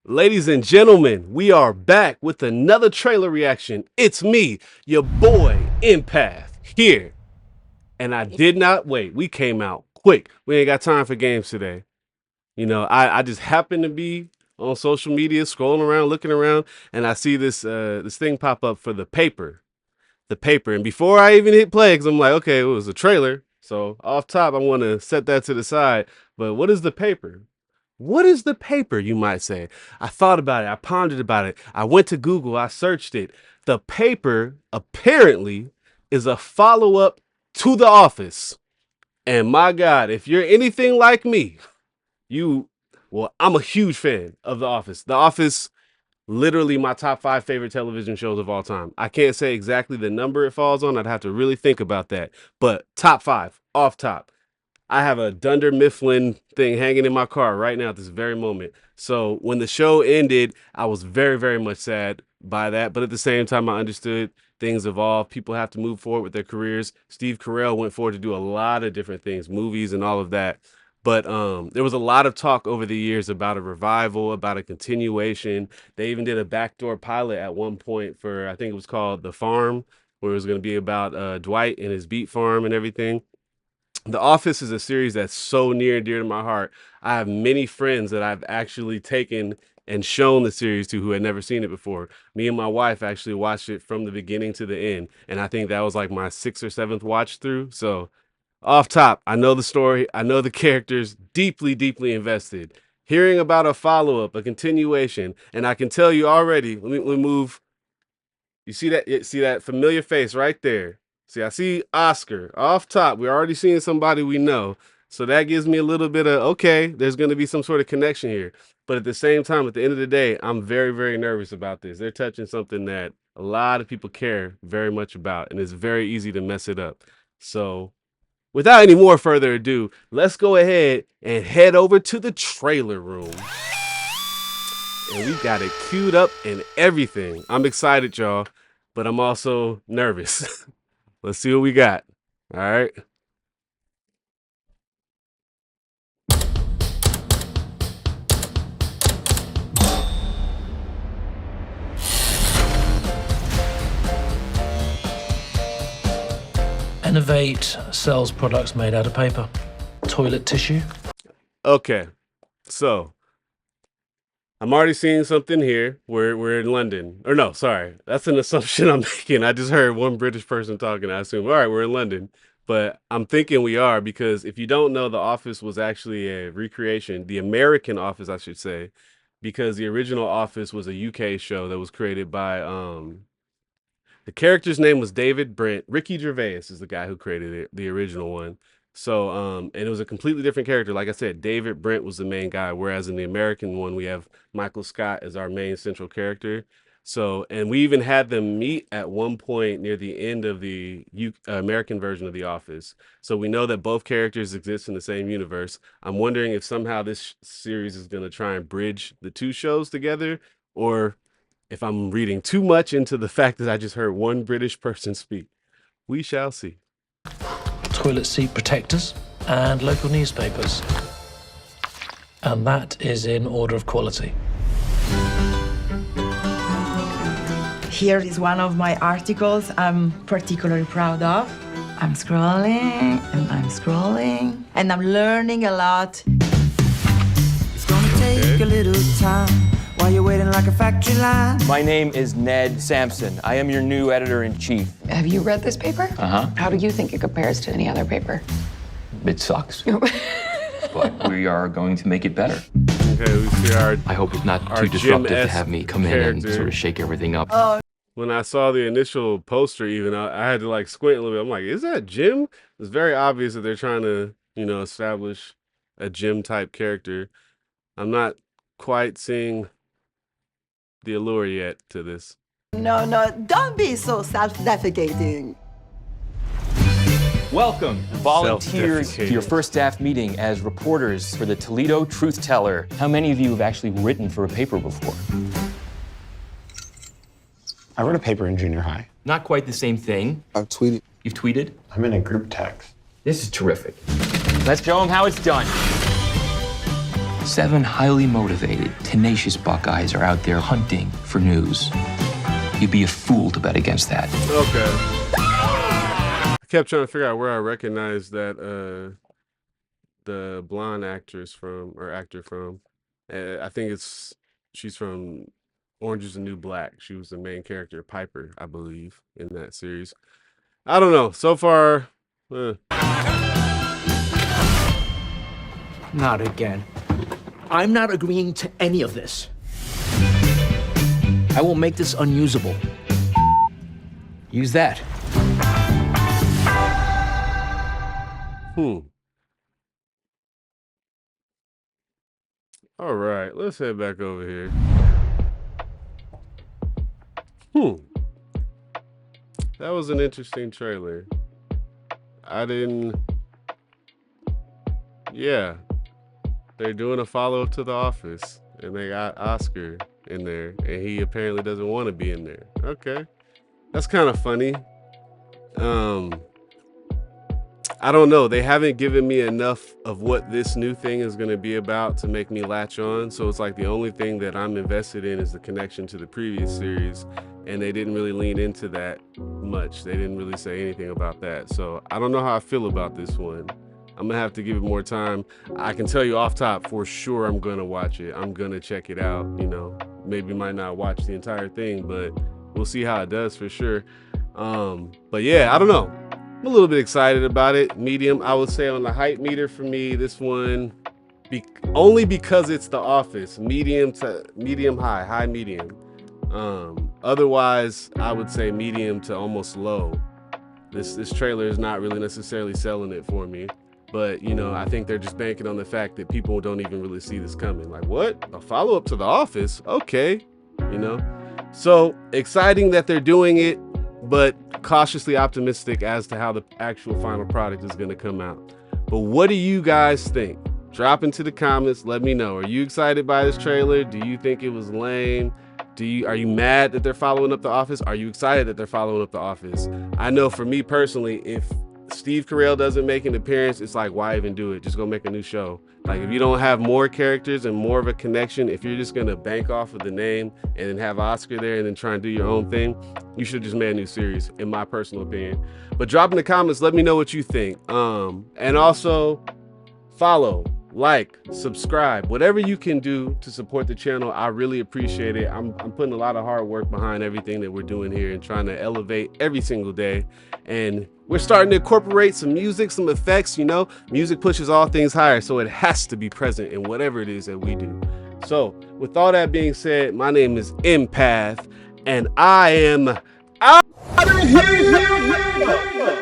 Ladies and gentlemen, we are back with another trailer reaction. It's me, your boy, Empath, here. And I did not wait. We came out quick. We ain't got time for games today. You know, I just happened to be on social media, scrolling around, looking around, and I see this thing pop up for the paper. The paper. And before I even hit play, because I'm like, okay, it was a trailer. So off top, I want to set that to the side. But what is the paper? What is the paper, you might say? I thought about it. I pondered about it. I went to Google. I searched it. The paper apparently is a follow-up to The Office. And my God, if you're anything like me, I'm a huge fan of The Office. The Office, literally my top 5 favorite television shows of all time. I can't say exactly the number it falls on. I'd have to really think about that. But top 5, off top. I have a Dunder Mifflin thing hanging in my car right now at this very moment. So when the show ended, I was very, very much sad by that. But at the same time, I understood things evolve. People have to move forward with their careers. Steve Carell went forward to do a lot of different things, movies and all of that. But there was a lot of talk over the years about a revival, about a continuation. They even did a backdoor pilot at one point for, I think it was called The Farm, where it was going to be about Dwight and his beet farm and everything. The Office is a series that's so near and dear to my heart. I have many friends that I've actually taken and shown the series to who had never seen it before. Me and my wife actually watched it from the beginning to the end, and I think that was like my 6th or 7th watch through. So off top, I know the story, I know the characters, deeply, deeply invested. Hearing about a follow-up, a continuation, and I can tell you already, let me move. You see that familiar face right there? See, I see Oscar off top. We're already seeing somebody we know. So that gives me a little bit of, okay, there's going to be some sort of connection here. But at the same time, at the end of the day, I'm very, very nervous about this. They're touching something that a lot of people care very much about, and it's very easy to mess it up. So without any more further ado, let's go ahead and head over to the trailer room. And we got it queued up and everything. I'm excited, y'all, but I'm also nervous. Let's see what we got. All right. Innovate sells products made out of paper. Toilet tissue. Okay. So I'm already seeing something here. We're in London. Or no, sorry. That's an assumption I'm making. I just heard one British person talking. I assume, all right, we're in London. But I'm thinking we are, because if you don't know, The Office was actually a recreation, the American Office, I should say, because the original Office was a UK show that was created by the character's name was David Brent. Ricky Gervais is the guy who created it, the original one. So, and it was a completely different character. Like I said, David Brent was the main guy, whereas in the American one, we have Michael Scott as our main central character. So, and we even had them meet at one point near the end of the American version of The Office. So we know that both characters exist in the same universe. I'm wondering if somehow this series is going to try and bridge the two shows together, or if I'm reading too much into the fact that I just heard one British person speak. We shall see. Toilet seat protectors and local newspapers. And that is in order of quality. Here is one of my articles I'm particularly proud of. I'm scrolling and I'm scrolling and I'm learning a lot. It's gonna take a little time while you're waiting like a factory line. My name is Ned Sampson. I am your new editor-in-chief. Have you read this paper? Uh-huh. How do you think it compares to any other paper? It sucks. But we are going to make it better. Okay, we see our I hope it's not our too disruptive to Jim-esque have me come in and character. sort of shake everything up. When I saw the initial poster, even I had to like squint a little bit. I'm like, is that Jim? It's very obvious that they're trying to, establish a Jim type character. I'm not quite seeing the allure yet to this. No, don't be so self-defecating. Welcome, volunteers, to Self-defecating. your first staff meeting as reporters for the Toledo Truth Teller. How many of you have actually written for a paper before? I wrote a paper in junior high. Not quite the same thing. I've tweeted. You've tweeted? I'm in a group text. This is terrific. Let's show them how it's done. 7 highly motivated, tenacious Buckeyes are out there hunting for news. You'd be a fool to bet against that. Okay. I kept trying to figure out where I recognized that the blonde actress from or actor from. I think she's from Orange is the New Black. She was the main character, Piper, I believe, in that series. I don't know. So far, Not again. I'm not agreeing to any of this. I will make this unusable. Use that. All right, let's head back over here. That was an interesting trailer. Yeah. They're doing a follow-up to The Office, and they got Oscar in there, and he apparently doesn't want to be in there. Okay. That's kind of funny. I don't know. They haven't given me enough of what this new thing is going to be about to make me latch on. So it's like the only thing that I'm invested in is the connection to the previous series. And they didn't really lean into that much. They didn't really say anything about that. So I don't know how I feel about this one. I'm going to have to give it more time. I can tell you off top for sure I'm going to watch it. I'm going to check it out. You know, maybe might not watch the entire thing, but we'll see how it does for sure. But yeah, I don't know. I'm a little bit excited about it. Medium, I would say on the hype meter for me, this one, only because it's The Office. Medium to medium high, high medium. Otherwise, I would say medium to almost low. This trailer is not really necessarily selling it for me. But, you know, I think they're just banking on the fact that people don't even really see this coming. Like, what? A follow-up to The Office? Okay. You know? So, exciting that they're doing it, but cautiously optimistic as to how the actual final product is going to come out. But what do you guys think? Drop into the comments. Let me know. Are you excited by this trailer? Do you think it was lame? Are you mad that they're following up The Office? Are you excited that they're following up The Office? I know for me personally, if Steve Carell doesn't make an appearance, it's like, why even do it? Just go make a new show. Like, if you don't have more characters and more of a connection, if you're just gonna bank off of the name and then have Oscar there and then try and do your own thing, you should just make a new series, in my personal opinion. But drop in the comments, let me know what you think. And also follow, like, subscribe, whatever you can do to support the channel. I really appreciate it. I'm putting a lot of hard work behind everything that we're doing here and trying to elevate every single day. And we're starting to incorporate some music, some effects. You know, music pushes all things higher, so it has to be present in whatever it is that we do. So with all that being said, my name is Empath, and I am out of here.